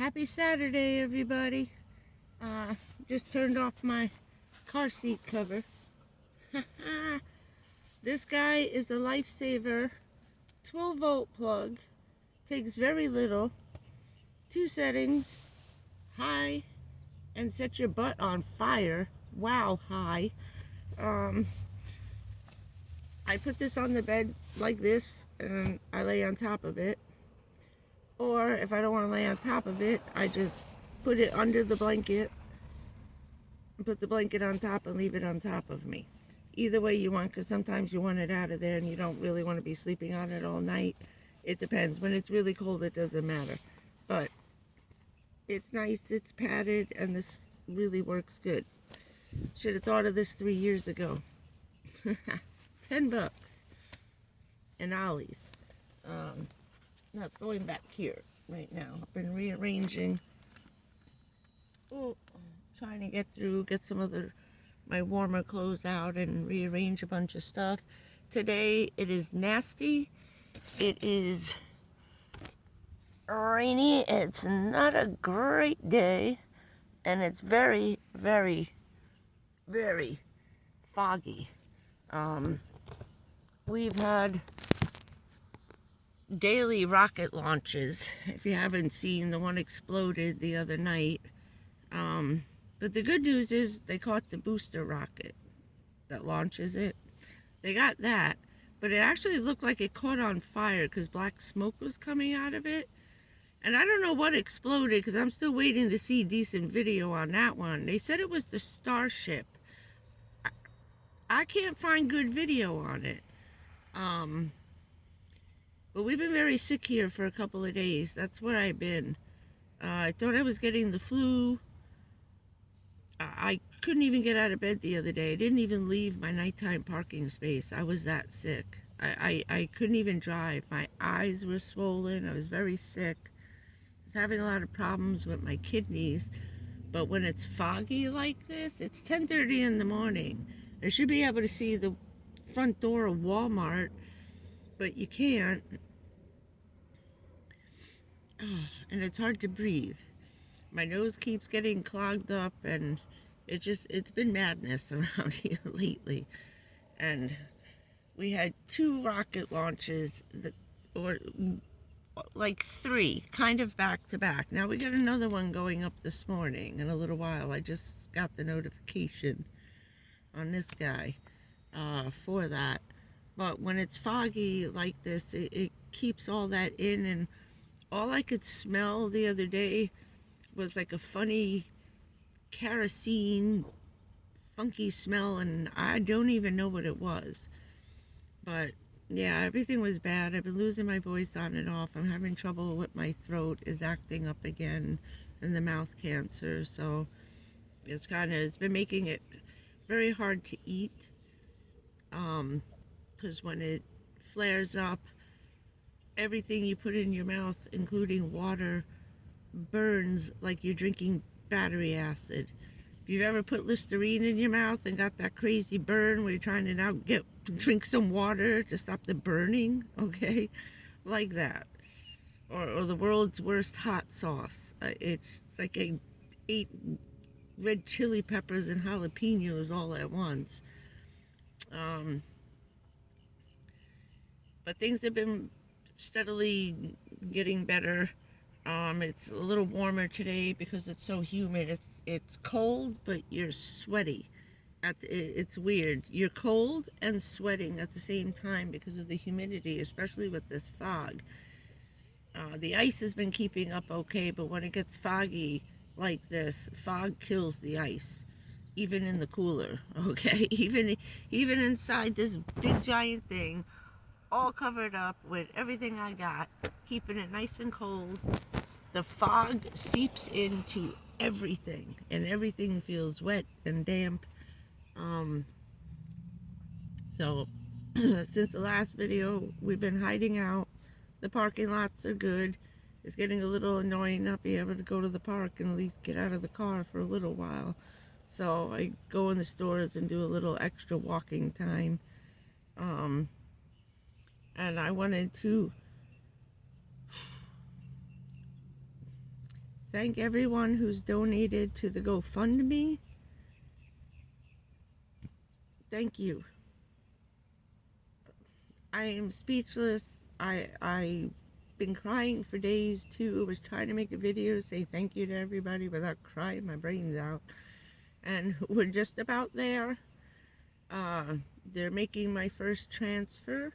Happy Saturday, everybody. Just turned off my car seat cover. This guy is a lifesaver. 12-volt plug. Takes very little. 2 settings. High and set your butt on fire. Wow, high. I put this on the bed like this and I lay on top of it. Or if I don't want to lay on top of it, I just put it under the blanket and put the blanket on top and leave it on top of me. Either way you want, because sometimes you want it out of there and you don't really want to be sleeping on it all night. It depends. When it's really cold, it doesn't matter. But it's nice, it's padded, and this really works good. Should have thought of this 3 years ago. $10 in Ollie's. That's going back here right now. I've been rearranging. Trying to get some of my warmer clothes out and rearrange a bunch of stuff. Today it is nasty. It is rainy. It's not a great day, and it's very, very, very foggy. We've had daily rocket launches. If you haven't seen, the one exploded the other night. But the good news is they caught the booster rocket that launches it. They got that, but it actually looked like it caught on fire because black smoke was coming out of it. And I don't know what exploded because I'm still waiting to see decent video on that one. They said it was the Starship. I can't find good video on it. But we've been very sick here for a couple of days. That's where I've been. I thought I was getting the flu. I couldn't even get out of bed the other day. I didn't even leave my nighttime parking space. I was that sick. I couldn't even drive. My eyes were swollen. I was very sick. I was having a lot of problems with my kidneys. But when it's foggy like this, it's 10:30 in the morning. I should be able to see the front door of Walmart, but you can't. And it's hard to breathe. My nose keeps getting clogged up, and it's been madness around here lately. And we had 2 rocket launches, or like 3, kind of back to back. Now we got another one going up this morning in a little while. I just got the notification on this guy for that. But when it's foggy like this, it keeps all that in, and all I could smell the other day was like a funny kerosene funky smell, and I don't even know what it was. But yeah, everything was bad. I've been losing my voice on and off. I'm having trouble with my throat is acting up again, and the mouth cancer. So it's been making it very hard to eat, because when it flares up, everything you put in your mouth, including water, burns like you're drinking battery acid. If you've ever put Listerine in your mouth and got that crazy burn where you're trying to now drink some water to stop the burning, okay, like that. Or the world's worst hot sauce. It's like I ate red chili peppers and jalapenos all at once. But things have been steadily getting better. It's a little warmer today because it's so humid. It's cold, but you're sweaty. It's weird. You're cold and sweating at the same time because of the humidity, especially with this fog. The ice has been keeping up okay, but when it gets foggy like this, fog kills the ice, even in the cooler, okay? Even inside this big giant thing, all covered up with everything I got, keeping it nice and cold. The fog seeps into everything, and everything feels wet and damp. So since the last video, we've been hiding out. The parking lots are good. It's getting a little annoying not being able to go to the park and at least get out of the car for a little while. So I go in the stores and do a little extra walking time. And I wanted to thank everyone who's donated to the GoFundMe. Thank you. I am speechless. I been crying for days too. I was trying to make a video to say thank you to everybody without crying my brains out. And we're just about there. Uh, they're making my first transfer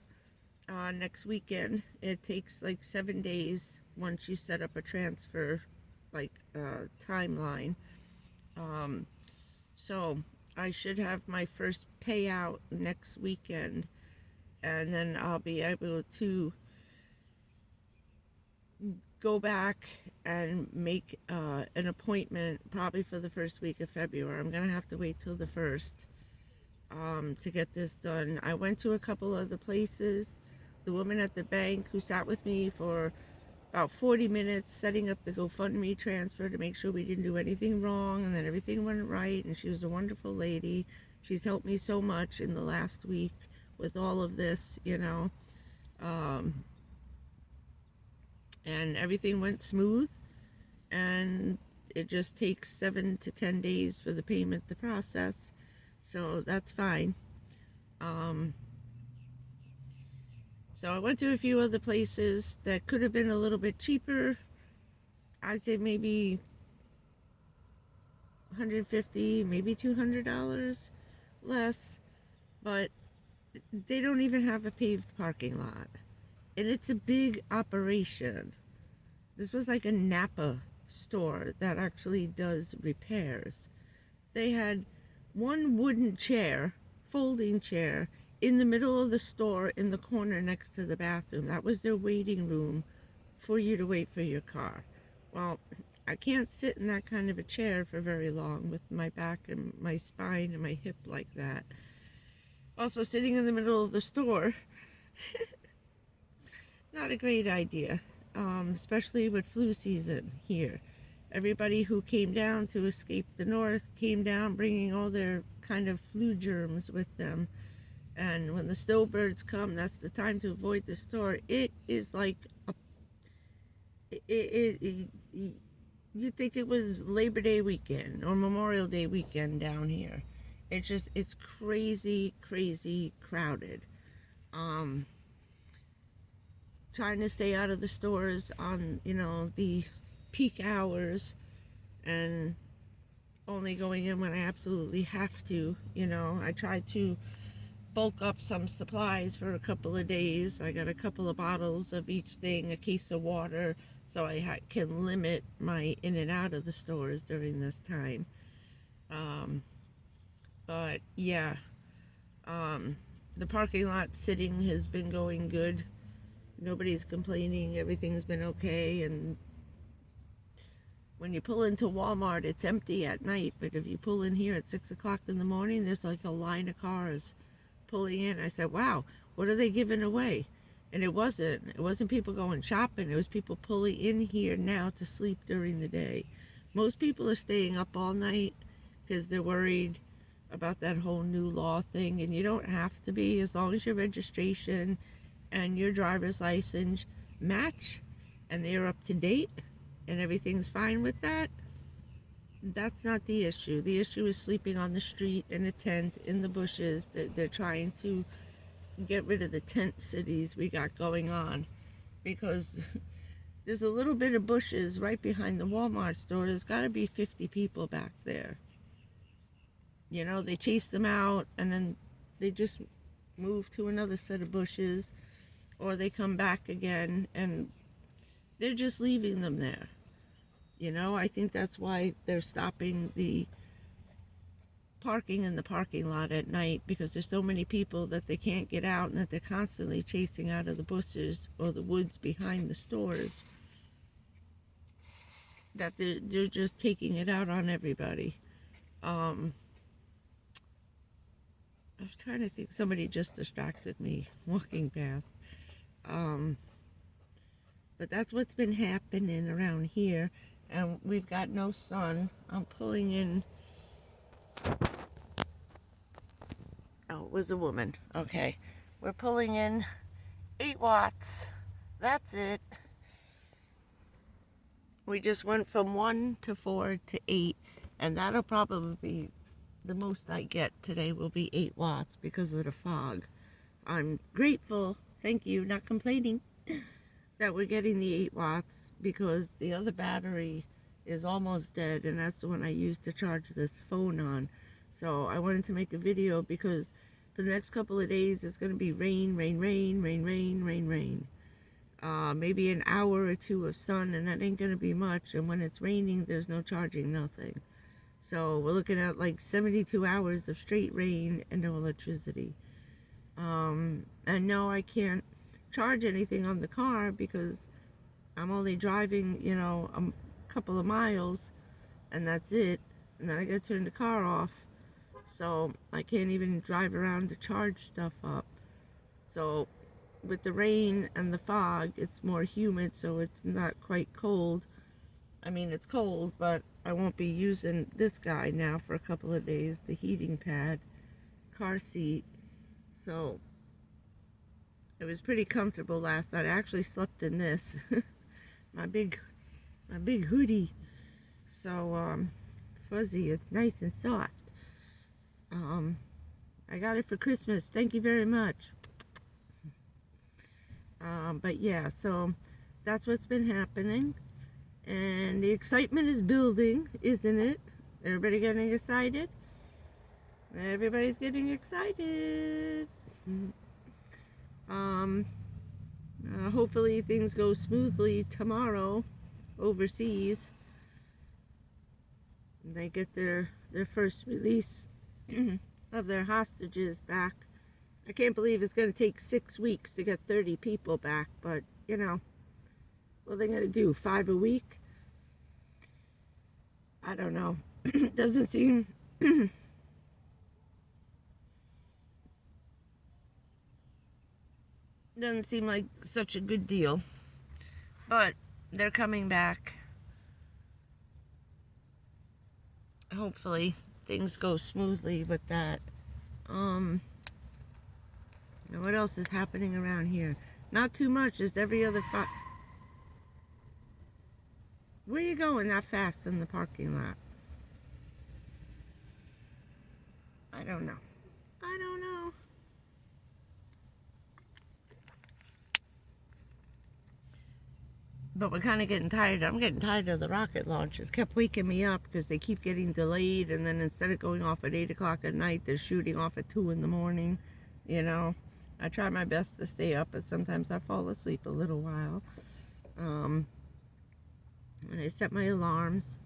next weekend. It takes like 7 days once you set up a transfer timeline. Um, so I should have my first payout next weekend, and then I'll be able to go back and make an appointment probably for the first week of February. I'm gonna have to wait till the 1st to get this done. I went to a couple other places. The woman at the bank who sat with me for about 40 minutes setting up the GoFundMe transfer to make sure we didn't do anything wrong and that everything went right, and she was a wonderful lady. She's helped me so much in the last week with all of this, and everything went smooth, and it just takes 7 to 10 days for the payment to process, so that's fine. So I went to a few other places that could have been a little bit cheaper. I'd say maybe $150, maybe $200 less, but they don't even have a paved parking lot, and it's a big operation. This was like a Napa store that actually does repairs. They had one wooden chair, folding chair, in the middle of the store in the corner next to the bathroom. That was their waiting room for you to wait for your car. Well, I can't sit in that kind of a chair for very long with my back and my spine and my hip like that. Also, sitting in the middle of the store, not a great idea, especially with flu season here. Everybody who came down to escape the north came down bringing all their kind of flu germs with them. And when the snowbirds come, that's the time to avoid the store. It is like you think it was Labor Day weekend or Memorial Day weekend down here. It's crazy, crazy crowded. Trying to stay out of the stores on, the peak hours, and only going in when I absolutely have to. I tried to bulk up some supplies for a couple of days. I got a couple of bottles of each thing, a case of water, so I can limit my in and out of the stores during this time. But yeah, the parking lot sitting has been going good. Nobody's complaining. Everything's been okay. And when you pull into Walmart, it's empty at night. But if you pull in here at 6 o'clock in the morning, there's like a line of cars pulling in. I said, wow, what are they giving away? And it wasn't people going shopping. It was people pulling in here now to sleep during the day. Most people are staying up all night because they're worried about that whole new law thing. And you don't have to be, as long as your registration and your driver's license match and they're up to date and everything's fine with that. That's not the issue. The issue is sleeping on the street in a tent in the bushes. They're trying to get rid of the tent cities we got going on, because there's a little bit of bushes right behind the Walmart store. There's got to be 50 people back there. They chase them out and then they just move to another set of bushes, or they come back again and they're just leaving them there. I think that's why they're stopping the parking in the parking lot at night, because there's so many people that they can't get out and that they're constantly chasing out of the bushes or the woods behind the stores, that they're just taking it out on everybody. I was trying to think, somebody just distracted me walking past. But that's what's been happening around here, and we've got no sun. I'm pulling in. Oh, it was a woman. Okay. We're pulling in 8 watts. That's it. We just went from 1 to 4 to 8, and that'll probably be the most I get today will be 8 watts because of the fog. I'm grateful, thank you, not complaining, that we're getting the 8 watts because the other battery is almost dead, and that's the one I use to charge this phone on. So I wanted to make a video because for the next couple of days it's going to be rain, rain, rain, rain, rain, rain, rain. Maybe an hour or two of sun, and that ain't going to be much. And when it's raining, there's no charging, nothing. So we're looking at like 72 hours of straight rain and no electricity. And no, I can't charge anything on the car because I'm only driving, you know, a couple of miles, and that's it. And then I gotta turn the car off, so I can't even drive around to charge stuff up. So with the rain and the fog, it's more humid, so it's not quite cold. I mean, it's cold, but I won't be using this guy now for a couple of days, the heating pad, car seat. So it was pretty comfortable last night. I actually slept in this, my big hoodie. So fuzzy, it's nice and soft. I got it for Christmas. Thank you very much. But yeah, so that's what's been happening. And the excitement is building, isn't it? Everybody getting excited? Everybody's getting excited. Hopefully things go smoothly tomorrow overseas. They get their first release of their hostages back. I can't believe it's going to take 6 weeks to get 30 people back, but, you know, what are they going to do, 5 a week? I don't know. Doesn't seem... doesn't seem like such a good deal. But they're coming back. Hopefully things go smoothly with that. What else is happening around here? Not too much, just every other Where are you going that fast in the parking lot? I don't know. I don't know. But we're kind of getting tired. I'm getting tired of the rocket launches. Kept waking me up because they keep getting delayed, and then instead of going off at 8 o'clock at night, they're shooting off at 2 in the morning. You know, I try my best to stay up, but sometimes I fall asleep a little while. And I set my alarms,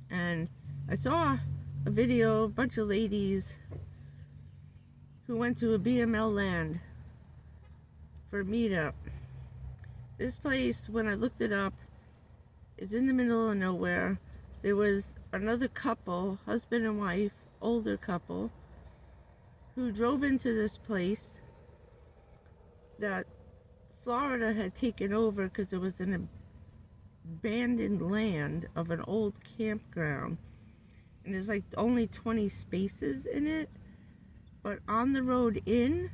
and I saw a video of a bunch of ladies who went to a BML land for a meetup. This place, when I looked it up, is in the middle of nowhere. There was another couple, husband and wife, older couple, who drove into this place that Florida had taken over because it was an abandoned land of an old campground. And there's like only 20 spaces in it. But on the road in,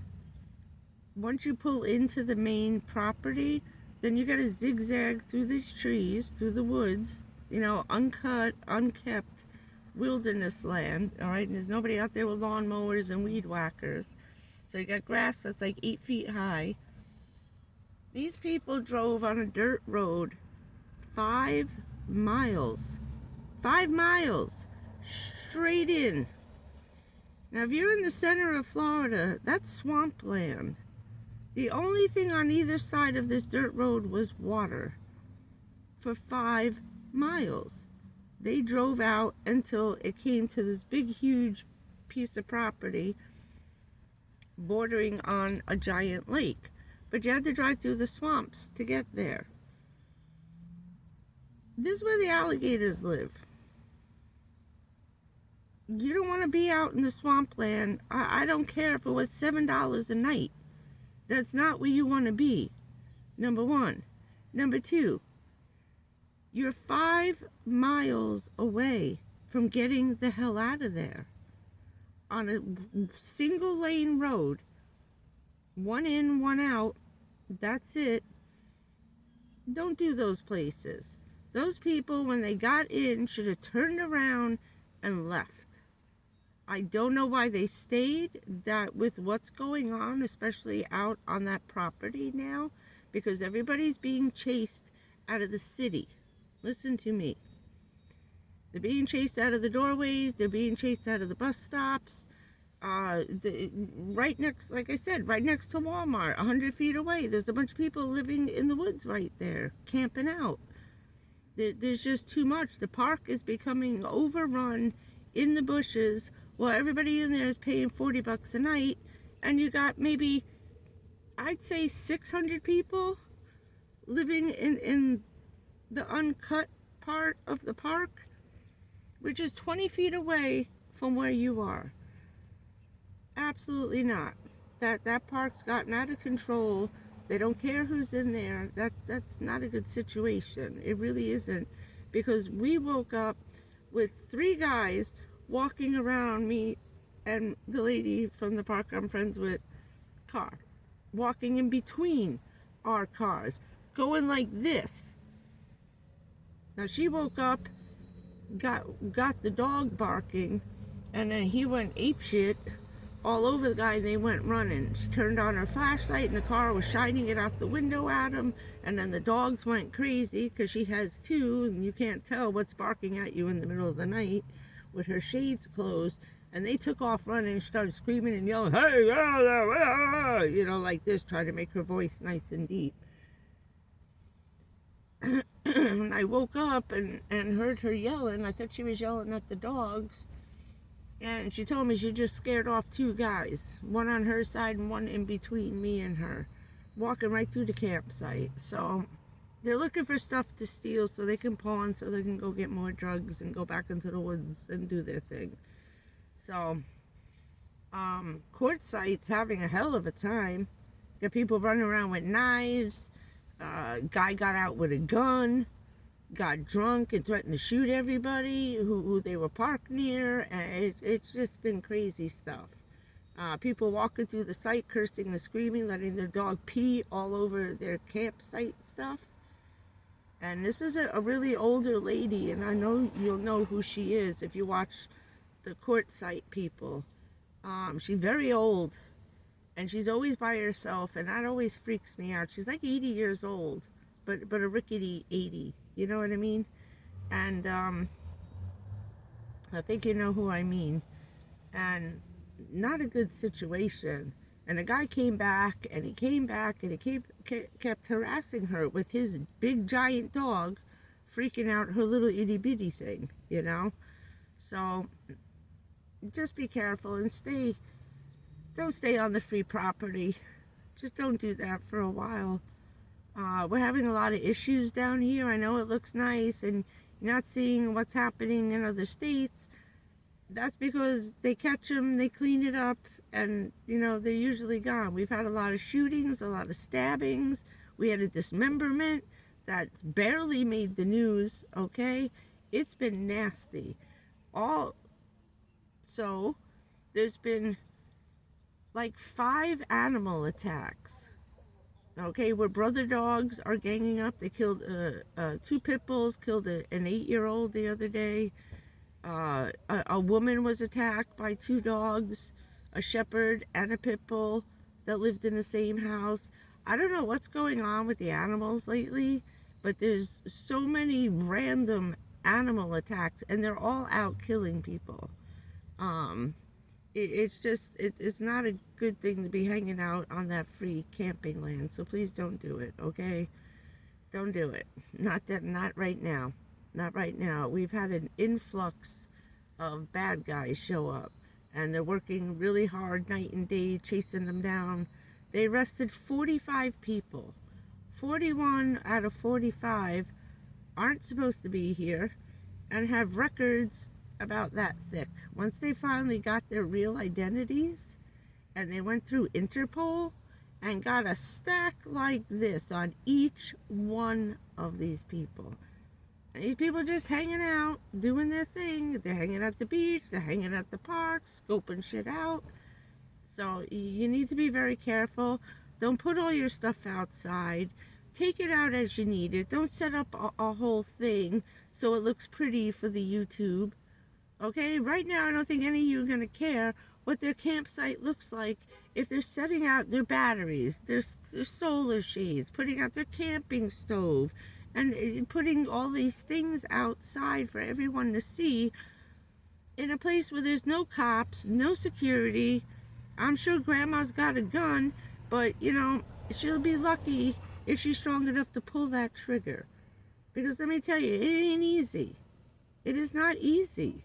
once you pull into the main property, then you gotta zigzag through these trees, through the woods, you know, uncut, unkept wilderness land, all right? And there's nobody out there with lawnmowers and weed whackers. So you got grass that's like 8 feet high. These people drove on a dirt road 5 miles. 5 miles straight in. Now, if you're in the center of Florida, that's swampland. The only thing on either side of this dirt road was water for 5 miles. They drove out until it came to this big, huge piece of property bordering on a giant lake. But you had to drive through the swamps to get there. This is where the alligators live. You don't want to be out in the swampland. I don't care if it was $7 a night. That's not where you want to be, number one. Number two, you're 5 miles away from getting the hell out of there. On a single lane road, 1 in, 1 out, that's it. Don't do those places. Those people, when they got in, should have turned around and left. I don't know why they stayed. That with what's going on, especially out on that property now, because everybody's being chased out of the city. Listen to me. They're being chased out of the doorways. They're being chased out of the bus stops. Right next, like I said, right next to Walmart, 100 feet away, there's a bunch of people living in the woods right there, camping out. There's just too much. The park is becoming overrun in the bushes while everybody in there is paying $40 a night, and you got maybe, I'd say 600 people living in the uncut part of the park, which is 20 feet away from where you are. Absolutely not. That park's gotten out of control. They don't care who's in there. That's not a good situation. It really isn't. Because we woke up with 3 guys walking around me and the lady from the park I'm friends with car, walking in between our cars, going like this. Now she woke up, got the dog barking, and then he went apeshit all over the guy, and they went running. She turned on her flashlight and the car was shining it out the window at him, and then the dogs went crazy because she has 2 and you can't tell what's barking at you in the middle of the night with her shades closed, and they took off running and started screaming and yelling, hey, you know, like this, trying to make her voice nice and deep. I woke up and heard her yelling. I thought she was yelling at the dogs. And she told me she just scared off 2 guys, one on her side and one in between me and her, walking right through the campsite. So they're looking for stuff to steal so they can pawn, so they can go get more drugs and go back into the woods and do their thing. So Quartzsite's having a hell of a time. Got people running around with knives. Guy got out with a gun, got drunk and threatened to shoot everybody who they were parked near, and it's just been crazy stuff. People walking through the site, cursing and screaming, letting their dog pee all over their campsite stuff. And this is a really older lady, and I know you'll know who she is if you watch the Quartzsite people. She's very old, and she's always by herself, and that always freaks me out. She's like 80 years old, but a rickety 80. You know what I mean? And I think you know who I mean. And not a good situation. And the guy came back, and he came back, and he kept harassing her with his big giant dog, freaking out her little itty bitty thing, you know? So just be careful and don't stay on the free property. Just don't do that for a while. We're having a lot of issues down here. I know it looks nice and you're not seeing what's happening in other states. That's because they catch them, they clean it up, and, you know, they're usually gone. We've had a lot of shootings, a lot of stabbings. We had a dismemberment that barely made the news, okay? It's been nasty. So, there's been like 5 animal attacks. Okay, where brother dogs are ganging up. They killed 2 pit bulls, killed an 8-year-old the other day. A woman was attacked by 2 dogs, a shepherd and a pit bull that lived in the same house. I don't know what's going on with the animals lately, but there's so many random animal attacks, and they're all out killing people. It's not a good thing to be hanging out on that free camping land, so please don't do it, okay? Don't do it. Not right now. Not right now. We've had an influx of bad guys show up, and they're working really hard night and day, chasing them down. They arrested 45 people. 41 out of 45 aren't supposed to be here and have records about that thick. Once they finally got their real identities and they went through Interpol and got a stack like this on each one of these people. And these people just hanging out, doing their thing. They're hanging at the beach, they're hanging at the park, scoping shit out. So you need to be very careful. Don't put all your stuff outside. take it out as you need it. Don't set up a whole thing so it looks pretty for the YouTube. Okay, right now I don't think any of you are going to care what their campsite looks like if they're setting out their batteries, their solar shades, putting out their camping stove, and putting all these things outside for everyone to see in a place where there's no cops, no security. I'm sure grandma's got a gun, but she'll be lucky if she's strong enough to pull that trigger. Because let me tell you, it ain't easy. It is not easy.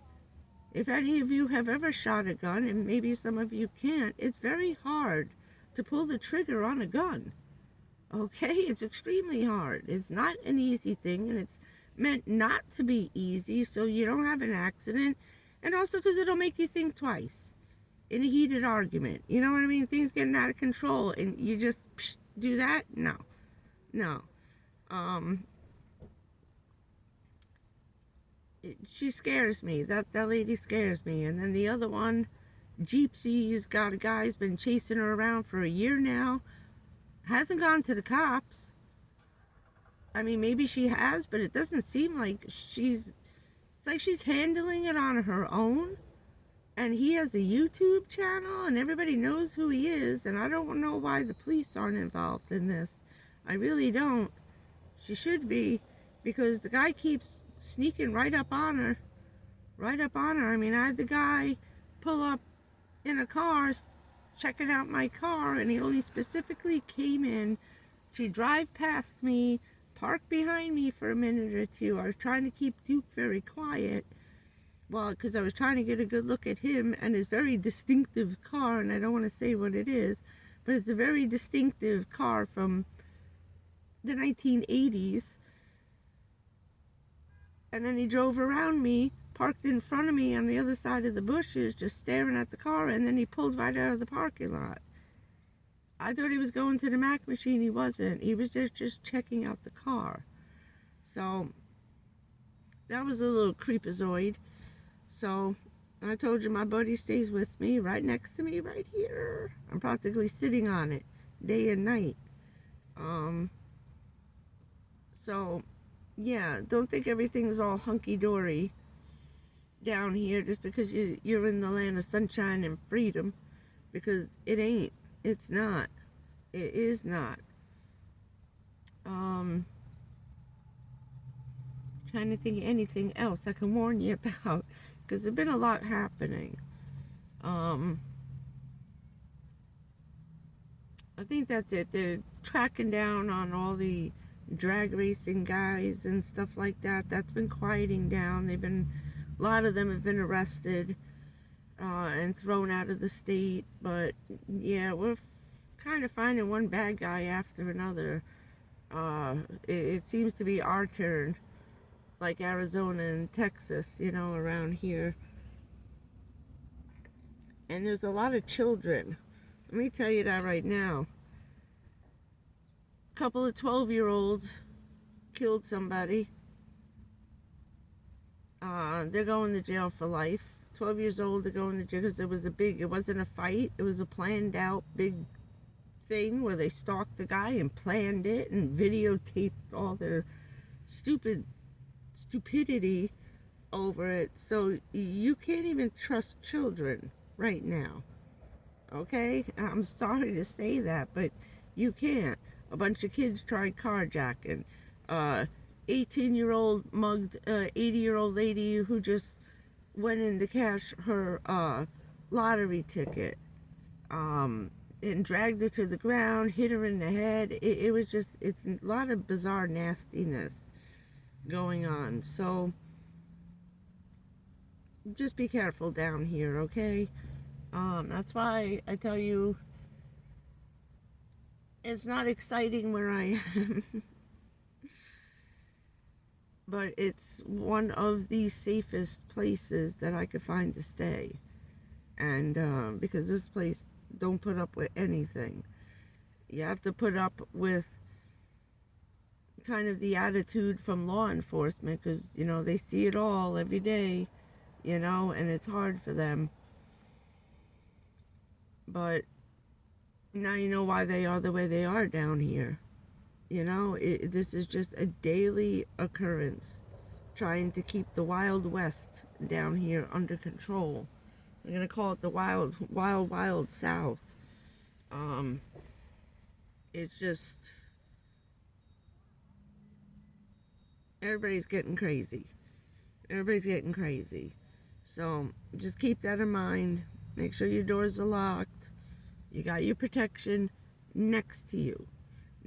If any of you have ever shot a gun, and maybe some of you can't, it's very hard to pull the trigger on a gun. Okay? It's extremely hard. It's not an easy thing, and it's meant not to be easy so you don't have an accident, and also because it'll make you think twice in a heated argument. You know what I mean? Things getting out of control, and you just do that? No. No. She scares me. That lady scares me. And then the other one, Jeepsy's got a guy's been chasing her around for a year now. Hasn't gone to the cops. I mean, maybe she has, but it doesn't seem like it's like she's handling it on her own. And he has a YouTube channel, and everybody knows who he is, and I don't know why the police aren't involved in this. I really don't. She should be, because the guy keeps sneaking right up on her. I mean, I had the guy pull up in a car, checking out my car, and he only specifically came in to drive past me, park behind me for a minute or two. I was trying to keep Duke very quiet. Well, because I was trying to get a good look at him and his very distinctive car, and I don't want to say what it is, but it's a very distinctive car from the 1980s. And then he drove around me, parked in front of me on the other side of the bushes, just staring at the car, and then he pulled right out of the parking lot. I thought he was going to the Mac machine. He wasn't. He was just checking out the car. So that was a little creepazoid. So I told you my buddy stays with me, right next to me, right here. I'm practically sitting on it day and night. So yeah, don't think everything's all hunky-dory down here just because you're in the land of sunshine and freedom, because it ain't. It's not. It is not. Trying to think of anything else I can warn you about, because there's been a lot happening. I think that's it. They're tracking down on all the drag racing guys and stuff like that. That's been quieting down. A lot of them have been arrested and thrown out of the state. But yeah, we're kind of finding one bad guy after another. It seems to be our turn, like Arizona and Texas, around here. And there's a lot of children. Let me tell you that right now. A couple of 12-year-olds killed somebody. They're going to jail for life. 12 years old, they're going to jail because it wasn't a fight. It was a planned out big thing where they stalked the guy and planned it and videotaped all their stupidity over it. So you can't even trust children right now. Okay? I'm sorry to say that, but you can't. A bunch of kids tried carjacking. 18-year-old mugged 80-year-old lady who just went in to cash her lottery ticket. And dragged her to the ground, hit her in the head. It's a lot of bizarre nastiness going on. So just be careful down here, okay? That's why I tell you, it's not exciting where I am. But it's one of the safest places that I could find to stay. And because this place don't put up with anything. You have to put up with kind of the attitude from law enforcement, because they see it all every day, and it's hard for them. But now you know why they are the way they are down here. This is just a daily occurrence, trying to keep the Wild West down here under control. I'm going to call it the wild, wild, wild South. It's just, everybody's getting crazy. Everybody's getting crazy. So just keep that in mind. Make sure your doors are locked. You got your protection next to you.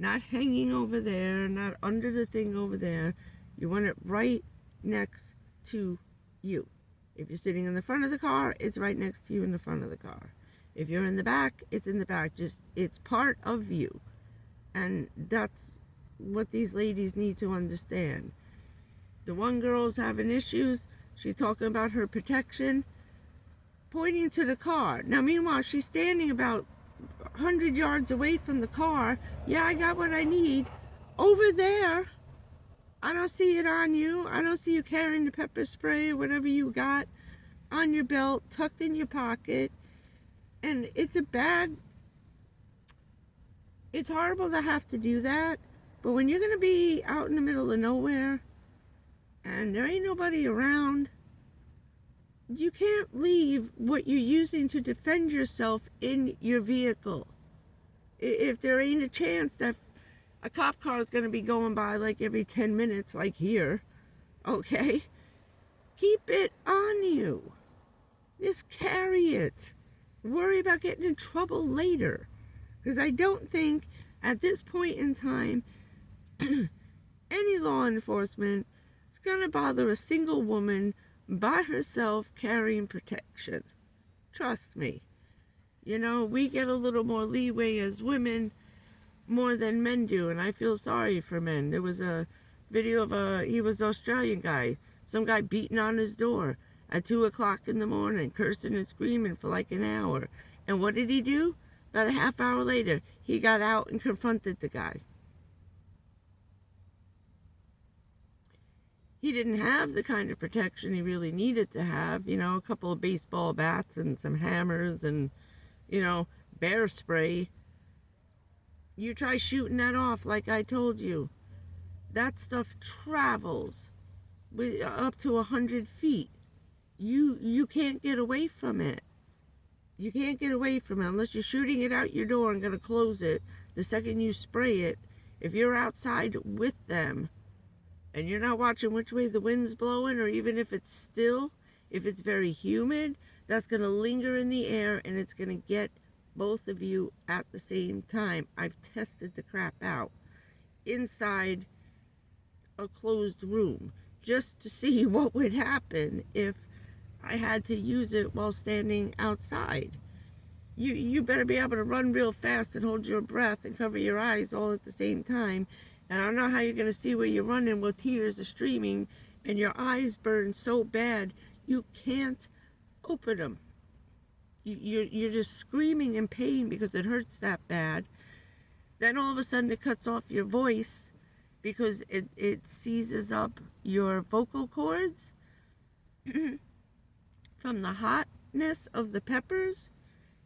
Not hanging over there, not under the thing over there. You want it right next to you. If you're sitting in the front of the car, it's right next to you in the front of the car. If you're in the back, it's in the back. Just, it's part of you. And that's what these ladies need to understand. The one girl's having issues. She's talking about her protection, pointing to the car. Now, meanwhile, she's standing about 100 yards away from the car. Yeah, I got what I need. Over there, I don't see it on you. I don't see you carrying the pepper spray or whatever you got on your belt, tucked in your pocket. And it's horrible to have to do that. But when you're going to be out in the middle of nowhere and there ain't nobody around, you can't leave what you're using to defend yourself in your vehicle. If there ain't a chance that a cop car is going to be going by like every 10 minutes, like here, okay? Keep it on you. Just carry it. Worry about getting in trouble later. Because I don't think at this point in time, any law enforcement is going to bother a single woman by herself carrying protection. Trust me. We get a little more leeway as women more than men do, and I feel sorry for men. There was a video of he was an Australian guy, some guy beating on his door at 2 o'clock in the morning, cursing and screaming for like an hour. And what did he do? About a half hour later, he got out and confronted the guy. He didn't have the kind of protection he really needed to have, a couple of baseball bats and some hammers and, bear spray. You try shooting that off like I told you. That stuff travels with up to 100 feet. You can't get away from it. You can't get away from it unless you're shooting it out your door and going to close it the second you spray it. If you're outside with them, and you're not watching which way the wind's blowing, or even if it's still, if it's very humid, that's going to linger in the air and it's going to get both of you at the same time. I've tested the crap out inside a closed room just to see what would happen if I had to use it while standing outside. You better be able to run real fast and hold your breath and cover your eyes all at the same time. And I don't know how you're going to see where you're running while tears are streaming and your eyes burn so bad you can't open them. You're just screaming in pain because it hurts that bad. Then all of a sudden it cuts off your voice because it seizes up your vocal cords from the hotness of the peppers.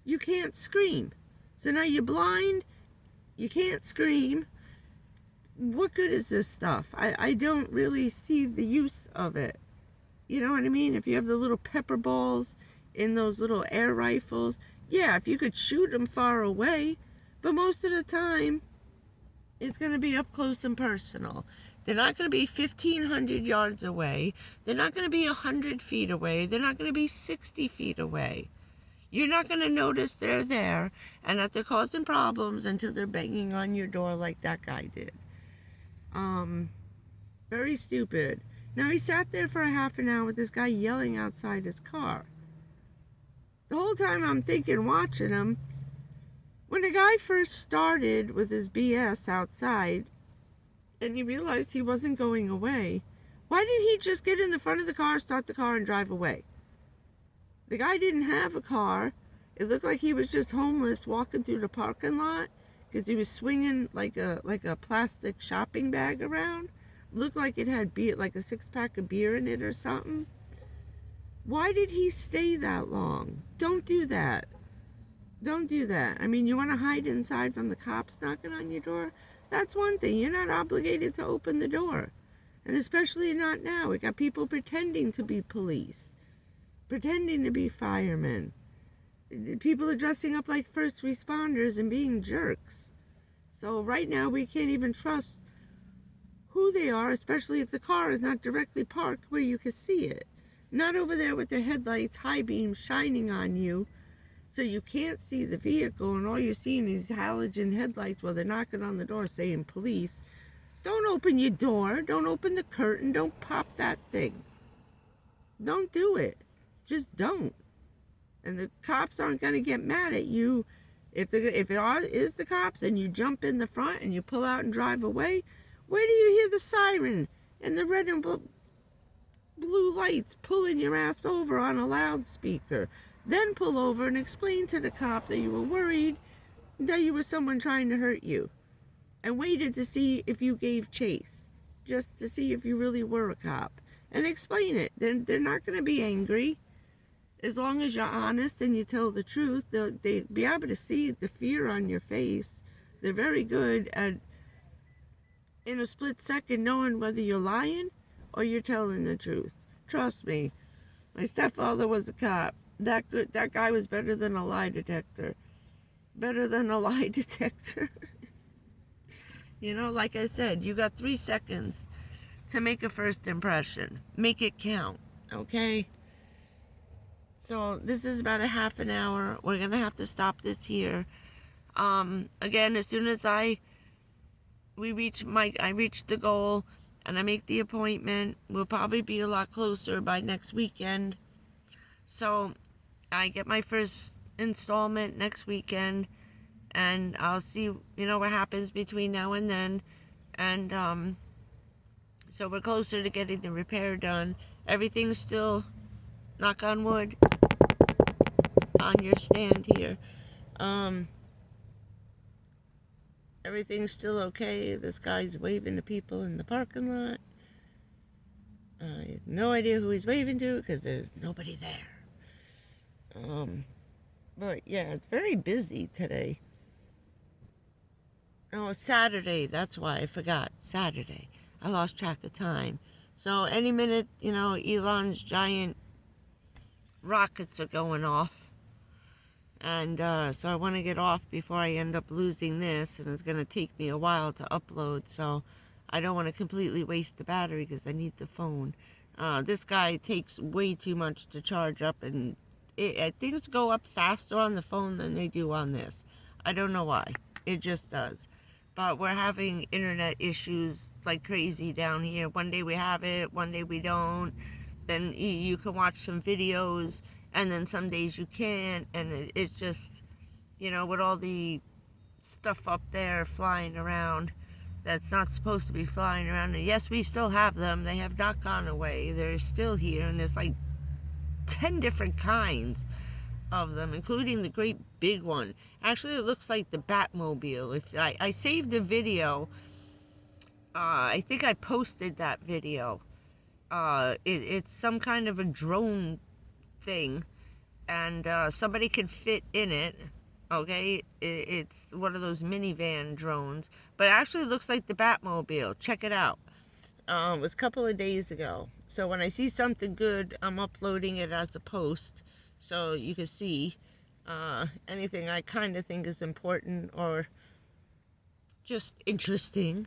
You can't scream. So now you're blind, you can't scream. What good is this stuff? I don't really see the use of it. You know what I mean? If you have the little pepper balls in those little air rifles, yeah, if you could shoot them far away, but most of the time, it's going to be up close and personal. They're not going to be 1,500 yards away. They're not going to be 100 feet away. They're not going to be 60 feet away. You're not going to notice they're there and that they're causing problems until they're banging on your door like that guy did. Very stupid. Now, he sat there for a half an hour with this guy yelling outside his car. The whole time I'm thinking, watching him, when the guy first started with his BS outside and he realized he wasn't going away, why didn't he just get in the front of the car, start the car, and drive away? The guy didn't have a car. It looked like he was just homeless walking through the parking lot because he was swinging like a plastic shopping bag around. Looked like it had beer, like a 6-pack of beer in it or something. Why did he stay that long? Don't do that. Don't do that. I mean, you want to hide inside from the cops knocking on your door? That's one thing. You're not obligated to open the door. And especially not now. We got people pretending to be police, pretending to be firemen. People are dressing up like first responders and being jerks. So right now we can't even trust who they are, especially if the car is not directly parked where you can see it. Not over there with the headlights, high beams shining on you, so you can't see the vehicle, and all you're seeing is halogen headlights while they're knocking on the door saying police. Don't open your door. Don't open the curtain. Don't pop that thing. Don't do it. Just don't. And the cops aren't going to get mad at you if it is the cops and you jump in the front and you pull out and drive away. Where do you hear the siren and the red and blue lights pulling your ass over on a loudspeaker? Then pull over and explain to the cop that you were worried that you were someone trying to hurt you, and waited to see if you gave chase, just to see if you really were a cop. And explain it. They're not going to be angry. As long as you're honest and you tell the truth, they'll be able to see the fear on your face. They're very good at, in a split second, knowing whether you're lying or you're telling the truth. Trust me. My stepfather was a cop. That guy was better than a lie detector. Better than a lie detector. You know, like I said, you got 3 seconds to make a first impression. Make it count, okay? So this is about a half an hour. We're going to have to stop this here. Again, as soon as I reach the goal and I make the appointment, we'll probably be a lot closer by next weekend. So I get my first installment next weekend, and I'll see, what happens between now and then. And so we're closer to getting the repair done. Everything's still, knock on wood, on your stand here. Everything's still okay. This guy's waving to people in the parking lot. I have no idea who he's waving to because there's nobody there. But yeah, it's very busy today. Oh, it's Saturday. That's why I forgot. Saturday. I lost track of time. So any minute, Elon's giant rockets are going off. And so I want to get off before I end up losing this. And it's going to take me a while to upload. So I don't want to completely waste the battery because I need the phone. This guy takes way too much to charge up. And things go up faster on the phone than they do on this. I don't know why. It just does. But we're having internet issues like crazy down here. One day we have it, one day we don't. Then you can watch some videos, and then some days you can't. And it's just, with all the stuff up there flying around that's not supposed to be flying around. And yes, we still have them. They have not gone away. They're still here, and there's like 10 different kinds of them, including the great big one. Actually, it looks like the Batmobile. If I saved a video, I think I posted that video. It's some kind of a drone thing, and somebody can fit in it. Okay, it's one of those minivan drones, but it actually looks like the Batmobile. Check it out. It was a couple of days ago. So when I see something good, I'm uploading it as a post, so you can see anything I kind of think is important or just interesting.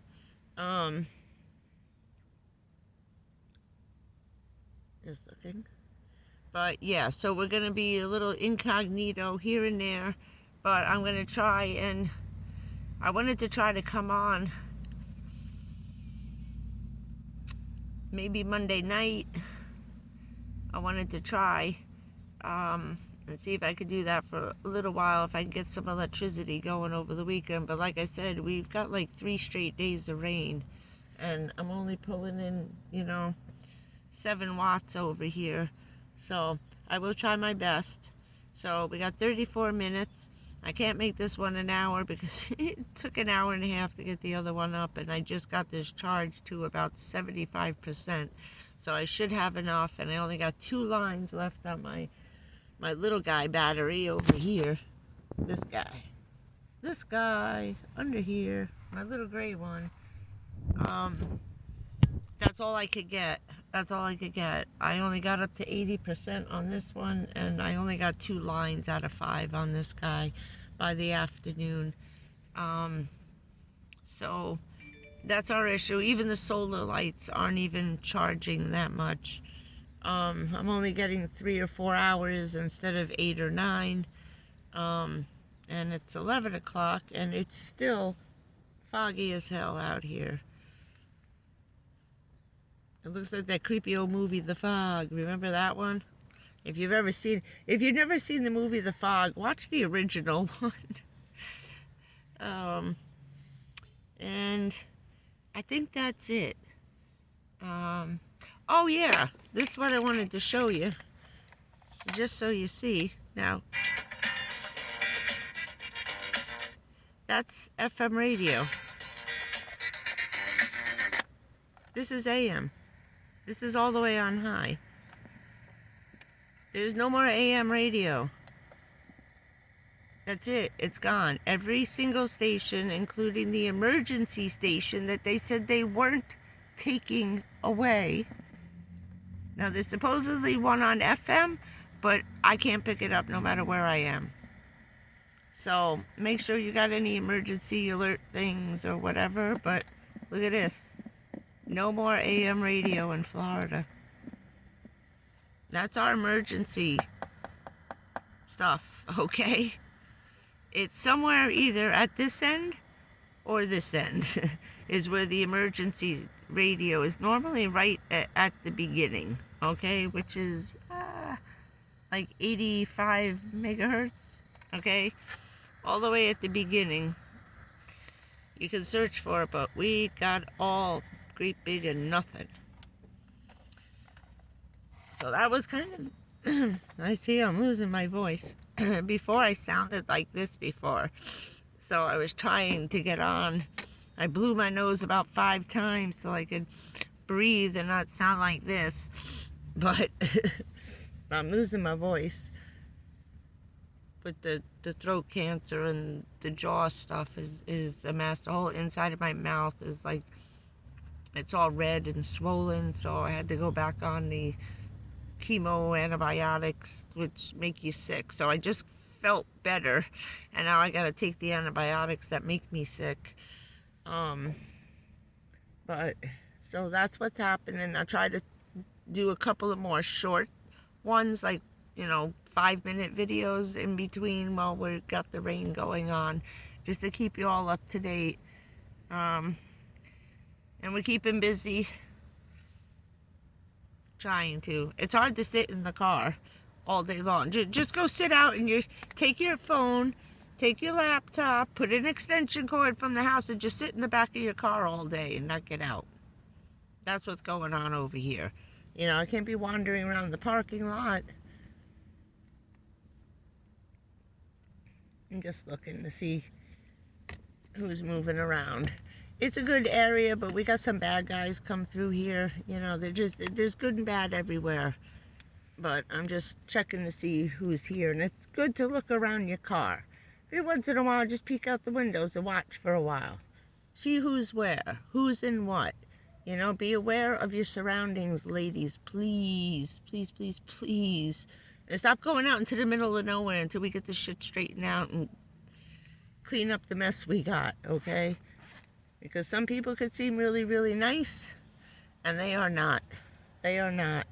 Just looking. But yeah, so we're going to be a little incognito here and there, but I'm going to try, and I wanted to try to come on maybe Monday night. I wanted to try and see if I could do that for a little while, if I can get some electricity going over the weekend. But like I said, we've got like 3 straight days of rain, and I'm only pulling in, 7 watts over here. So I will try my best. So we got 34 minutes. I can't make this one an hour because it took an hour and a half to get the other one up, and I just got this charged to about 75%. So I should have enough, and I only got 2 lines left on my little guy battery over here. This guy under here. my little gray one. That's all I could get. That's all I could get. I only got up to 80% on this one, and I only got 2 lines out of 5 on this guy by the afternoon. So that's our issue. Even the solar lights aren't even charging that much. I'm only getting 3 or 4 hours instead of 8 or 9. And it's 11 o'clock, and it's still foggy as hell out here. It looks like that creepy old movie, The Fog. Remember that one? If you've never seen the movie The Fog, watch the original one. And I think that's it. Oh yeah, this is what I wanted to show you, just so you see. Now, that's FM radio. This is AM. This is all the way on high. There's no more AM radio. That's it. It's gone. Every single station, including the emergency station that they said they weren't taking away. Now, there's supposedly one on FM, but I can't pick it up no matter where I am. So make sure you got any emergency alert things or whatever. But look at this. No more AM radio in Florida. That's our emergency stuff, okay? It's somewhere either at this end or this end is where the emergency radio is normally right at the beginning, okay? Which is like 85 megahertz, okay? All the way at the beginning. You can search for it, but we got all great big and nothing. So that was kind of, I see I'm losing my voice. Before I sounded like this before. So I was trying to get on. I blew my nose about 5 times so I could breathe and not sound like this. But I'm losing my voice. With the throat cancer and the jaw stuff is a mess. The whole inside of my mouth is like, it's all red and swollen, so I had to go back on the chemo antibiotics, which make you sick. So I just felt better, and now I gotta take the antibiotics that make me sick. But so that's what's happening. I try to do a couple of more short ones, like, 5-minute videos in between while we've got the rain going on, just to keep you all up to date. And we're keeping busy, trying to. It's hard to sit in the car all day long. Just go sit out and take your phone, take your laptop, put an extension cord from the house, and just sit in the back of your car all day and not get out. That's what's going on over here. I can't be wandering around the parking lot. I'm just looking to see who's moving around. It's a good area, but we got some bad guys come through here. There's good and bad everywhere. But I'm just checking to see who's here. And it's good to look around your car. Every once in a while, just peek out the windows and watch for a while. See who's where, who's in what. Be aware of your surroundings, ladies. Please, please, please, please. And stop going out into the middle of nowhere until we get this shit straightened out and clean up the mess we got, okay? Because some people could seem really, really nice, and they are not. They are not.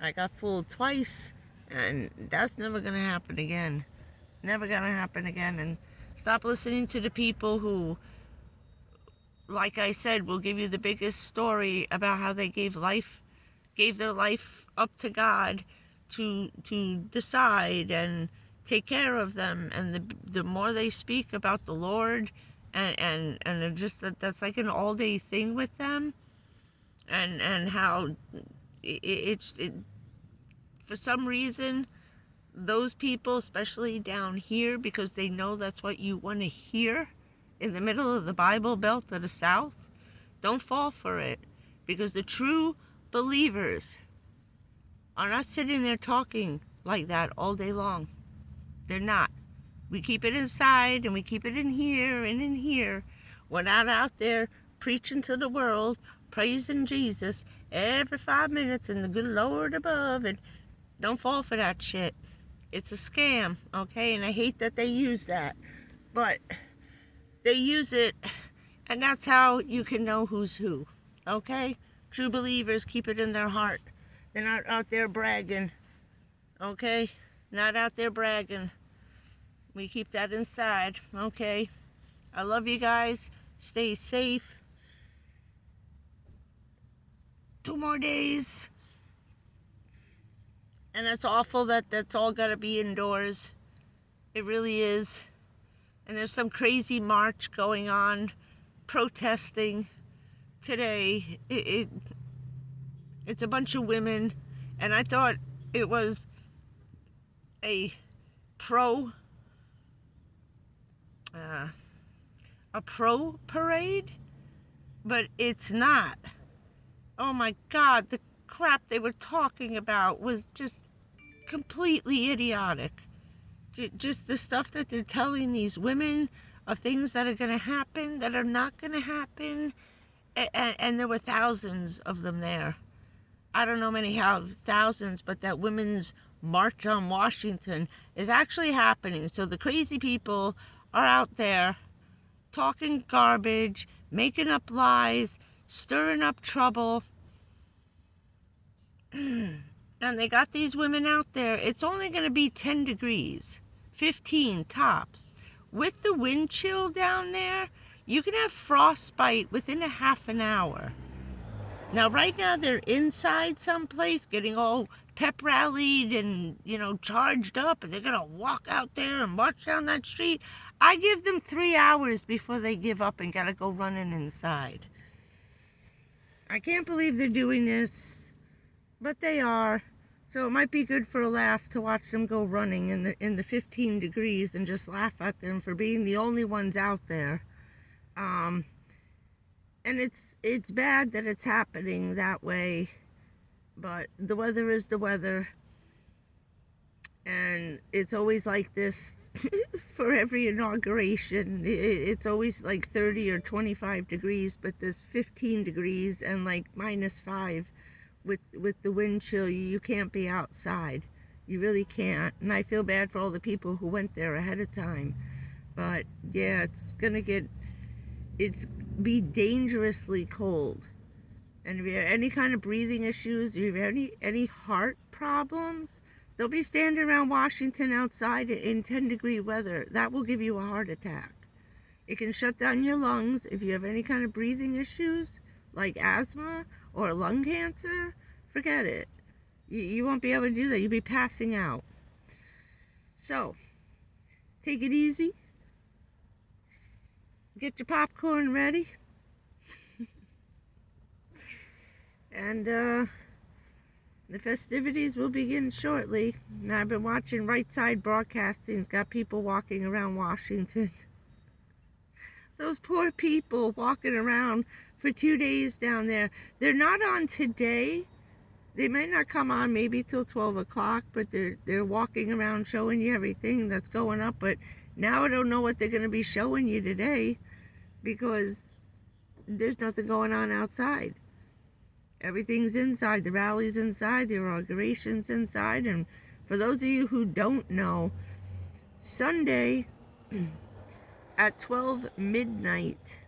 I got fooled twice, and that's never going to happen again. Never going to happen again. And stop listening to the people who, like I said, will give you the biggest story about how they gave their life up to God to decide and take care of them. And the more they speak about the Lord, and just that's like an all-day thing with them, and how it's for some reason, those people, especially down here, because they know that's what you want to hear in the middle of the Bible Belt of the South, don't fall for it. Because the true believers are not sitting there talking like that all day long. They're not. We keep it inside, and we keep it in here and in here. We're not out there preaching to the world, praising Jesus every 5 minutes and the good Lord above, and don't fall for that shit. It's a scam, okay? And I hate that they use that, but they use it, and that's how you can know who's who, okay? True believers keep it in their heart. They're not out there bragging, okay? Not out there bragging. We keep that inside, okay? I love you guys. Stay safe. 2 more days. And it's awful that that's all got to be indoors. It really is. And there's some crazy march going on, protesting today. It's a bunch of women, and I thought it was a pro parade, but it's not. Oh my God, the crap they were talking about was just completely idiotic. Just the stuff that they're telling these women of things that are going to happen, that are not going to happen, and there were thousands of them there. I don't know many how thousands, but that women's march on Washington is actually happening. So the crazy people are out there talking garbage, making up lies, stirring up trouble. And they got these women out there. It's only going to be 10 degrees, 15 tops. With the wind chill down there, you can have frostbite within a half an hour. Now, right now, they're inside someplace getting all pep rallied and, charged up, and they're going to walk out there and march down that street. I give them 3 hours before they give up and got to go running inside. I can't believe they're doing this, but they are. So it might be good for a laugh to watch them go running in the 15 degrees and just laugh at them for being the only ones out there. And it's bad that it's happening that way, but the weather is the weather, and it's always like this for every inauguration. It's always like 30 or 25 degrees, but there's 15 degrees and like -5 with the wind chill. You can't be outside. You really can't. And I feel bad for all the people who went there ahead of time. But yeah, it's be dangerously cold. And if you have any kind of breathing issues, if you have any heart problems, they'll be standing around Washington outside in 10-degree weather. That will give you a heart attack. It can shut down your lungs. If you have any kind of breathing issues, like asthma or lung cancer, forget it. You won't be able to do that. You'll be passing out. So, take it easy. Get your popcorn ready. And the festivities will begin shortly. Now, I've been watching Right Side Broadcasting. It's got people walking around Washington. Those poor people walking around for 2 days down there. They're not on today. They may not come on maybe till 12 o'clock, but they're walking around showing you everything that's going up. But now I don't know what they're going to be showing you today, because there's nothing going on outside. Everything's inside. The rally's inside. The inauguration's inside. And for those of you who don't know, Sunday at 12 midnight,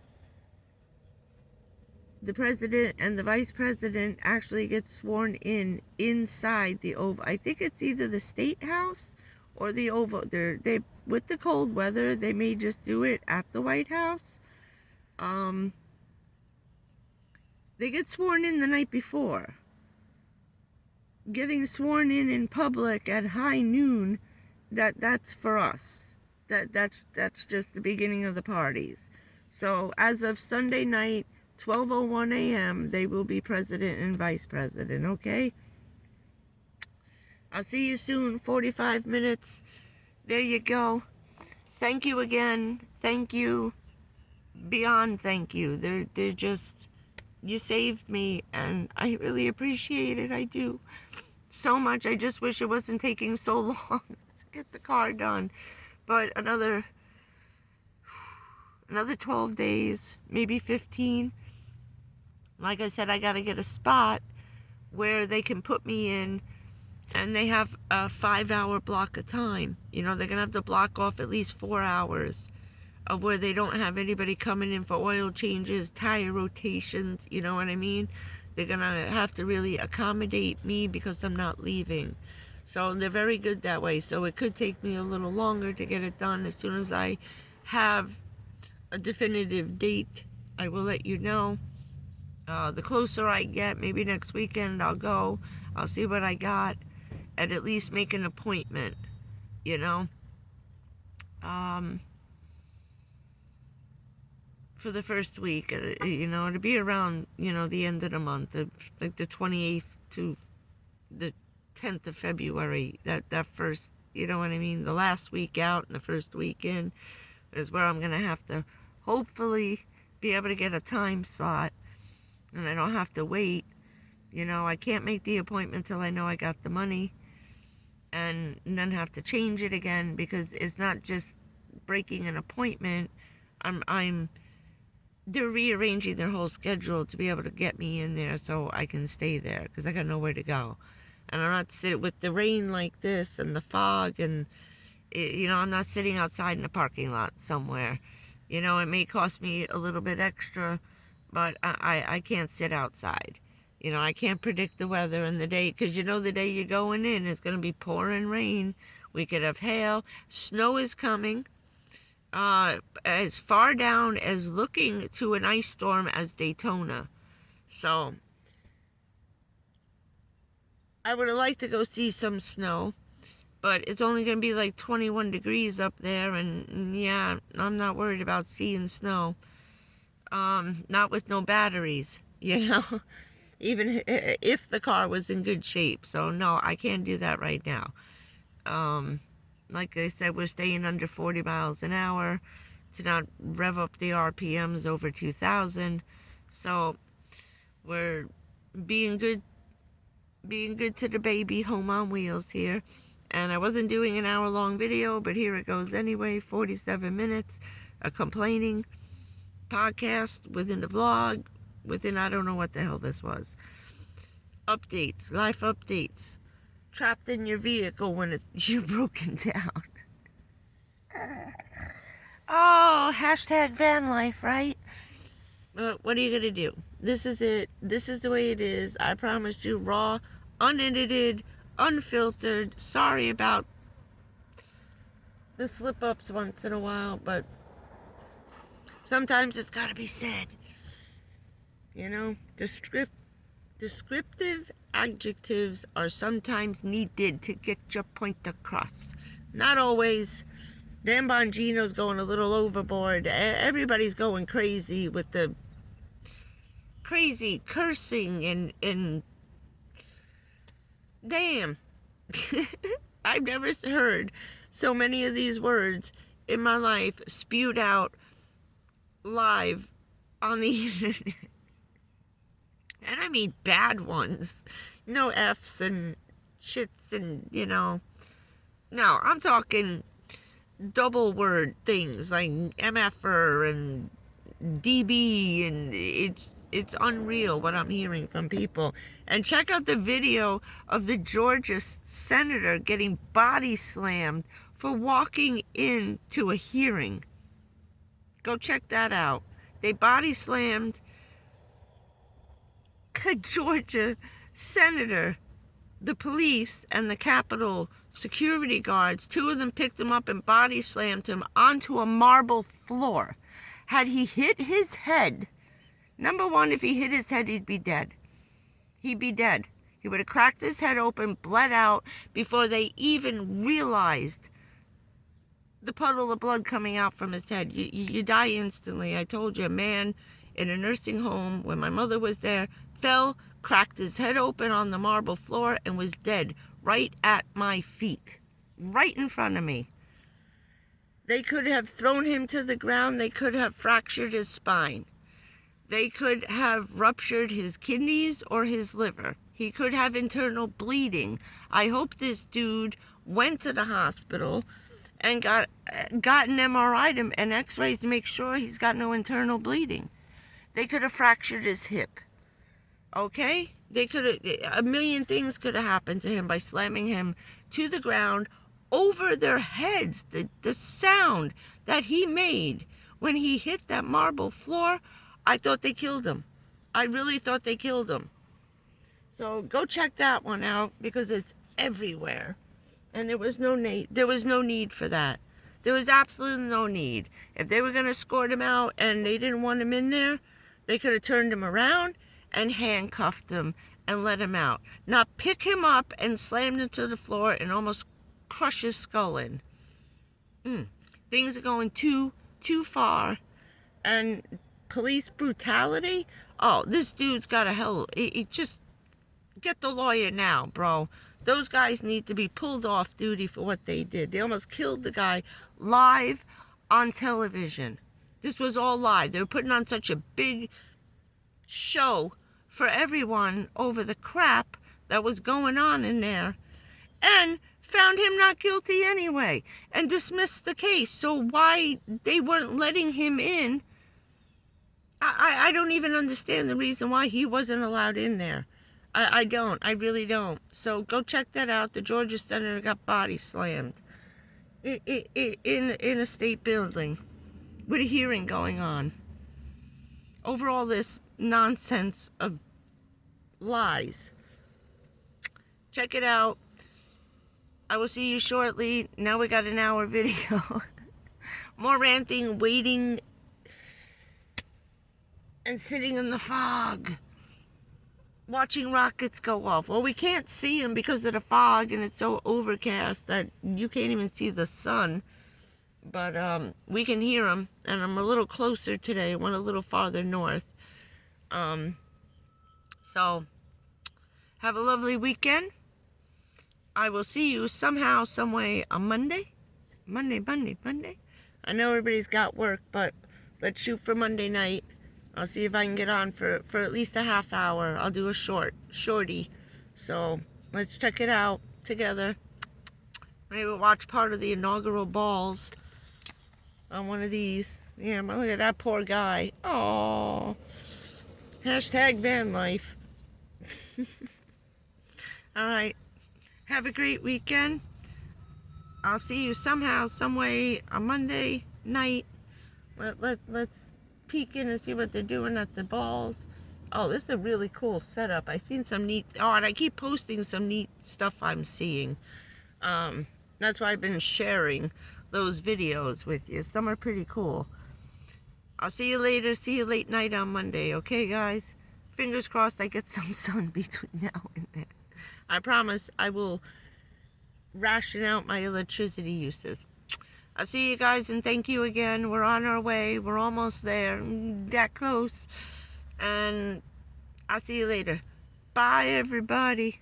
the president and the vice president actually get sworn in inside the Oval. I think it's either the State House or the Oval. They with the cold weather, they may just do it at the White House. They get sworn in the night before. Getting sworn in public at high noon, that's for us. That's just the beginning of the parties. So as of Sunday night, 12:01 a.m., they will be president and vice president, okay? I'll see you soon, 45 minutes. There you go. Thank you again. Thank you. Beyond thank you. They're just, you saved me, and I really appreciate it. I do so much. I just wish it wasn't taking so long to get the car done. But another 12 days, maybe 15. Like I said, I got to get a spot where they can put me in, and they have a 5-hour block of time. You know, they're going to have to block off at least 4 hours of where they don't have anybody coming in for oil changes, tire rotations, you know what I mean? They're going to have to really accommodate me because I'm not leaving. So they're very good that way. So it could take me a little longer to get it done. As soon as I have a definitive date, I will let you know. The closer I get, maybe next weekend I'll go. I'll see what I got, and at least make an appointment, you know. For the first week, you know, it'll be around, you know, the end of the month, like the 28th to the 10th of February, that first, you know what I mean, the last week out and the first week in is where I'm going to have to hopefully be able to get a time slot, and I don't have to wait. You know, I can't make the appointment till I know I got the money, and then have to change it again, because it's not just breaking an appointment. They're rearranging their whole schedule to be able to get me in there so I can stay there, because I got nowhere to go. And I'm not sitting with the rain like this and the fog, and you know, I'm not sitting outside in a parking lot somewhere. You know, it may cost me a little bit extra, but I can't sit outside. You know, I can't predict the weather and the day, because you know the day you're going in is going to be pouring rain. We could have hail. Snow is coming. As far down as looking to an ice storm as Daytona. So I would have liked to go see some snow, but it's only going to be like 21 degrees up there, and yeah, I'm not worried about seeing snow. Not with no batteries, you know, even if the car was in good shape. So no, I can't do that right now. Like I said, we're staying under 40 miles an hour to not rev up the RPMs over 2,000. So we're being good to the baby, home on wheels here. And I wasn't doing an hour-long video, but here it goes anyway. 47 minutes, a complaining podcast within the vlog, within, I don't know what the hell this was. Updates, life updates. Trapped in your vehicle when you're broken down. Oh, hashtag van life, right? What are you going to do? This is it. This is the way it is. I promised you, raw, unedited, unfiltered. Sorry about the slip-ups once in a while, but sometimes it's got to be said. You know, descriptive adjectives are sometimes needed to get your point across. Not always. Dan Bongino's going a little overboard. Everybody's going crazy with the crazy cursing and damn. I've never heard so many of these words in my life spewed out live on the internet. And I mean bad ones. No F's and shits and, you know. No, I'm talking double word things like MFer and DB, and it's unreal what I'm hearing from people. And check out the video of the Georgia senator getting body slammed for walking into a hearing. Go check that out. They body slammed a Georgia senator. The police and the Capitol security guards, two of them picked him up and body slammed him onto a marble floor. Had he hit his head, number one, if he hit his head, he'd be dead. He'd be dead. He would have cracked his head open, bled out, before they even realized the puddle of blood coming out from his head. You die instantly. I told you, a man in a nursing home, when my mother was there, fell, cracked his head open on the marble floor, and was dead right at my feet, right in front of me. They could have thrown him to the ground. They could have fractured his spine. They could have ruptured his kidneys or his liver. He could have internal bleeding. I hope this dude went to the hospital and got an MRI and x-rays to make sure he's got no internal bleeding. They could have fractured his hip. Okay? They could have, a million things could have happened to him by slamming him to the ground over their heads. The sound that he made when he hit that marble floor, I thought they killed him. I really thought they killed him. So go check that one out because it's everywhere. And there was no need for that. There was absolutely no need. If they were going to escort him out and they didn't want him in there, they could have turned him around and handcuffed him and let him out. Not pick him up and slam him to the floor and almost crush his skull in. Things are going too far. And police brutality? Oh, this dude's got a hell. He just get the lawyer now, bro. Those guys need to be pulled off duty for what they did. They almost killed the guy live on television. This was all live. They were putting on such a big show for everyone over the crap that was going on in there, and found him not guilty anyway and dismissed the case. So why they weren't letting him in, I don't even understand the reason why he wasn't allowed in there. I don't. I really don't. So go check that out. The Georgia senator got body slammed in a state building with a hearing going on over all this nonsense of lies. Check it out. I will see you shortly. Now we got an hour video. More ranting, waiting, and sitting in the fog, watching rockets go off. Well, we can't see them because of the fog, and it's so overcast that you can't even see the sun. But we can hear them, and I'm a little closer today. I went a little farther north. So have a lovely weekend. I will see you somehow, some way on Monday. Monday. I know everybody's got work, but let's shoot for Monday night. I'll see if I can get on for at least a half hour. I'll do a shorty. So let's check it out together. Maybe we'll watch part of the inaugural balls on one of these. Yeah, look at that poor guy. Oh, hashtag van life. All right. Have a great weekend. I'll see you somehow, some way on Monday night. Let's peek in and see what they're doing at the balls. Oh, this is a really cool setup. I've seen some neat. Oh, and I keep posting some neat stuff I'm seeing. That's why I've been sharing those videos with you. Some are pretty cool. I'll see you later. See you late night on Monday. Okay, guys? Fingers crossed I get some sun between now and then. I promise I will ration out my electricity uses. I'll see you guys, and thank you again. We're on our way. We're almost there. That close. And I'll see you later. Bye, everybody.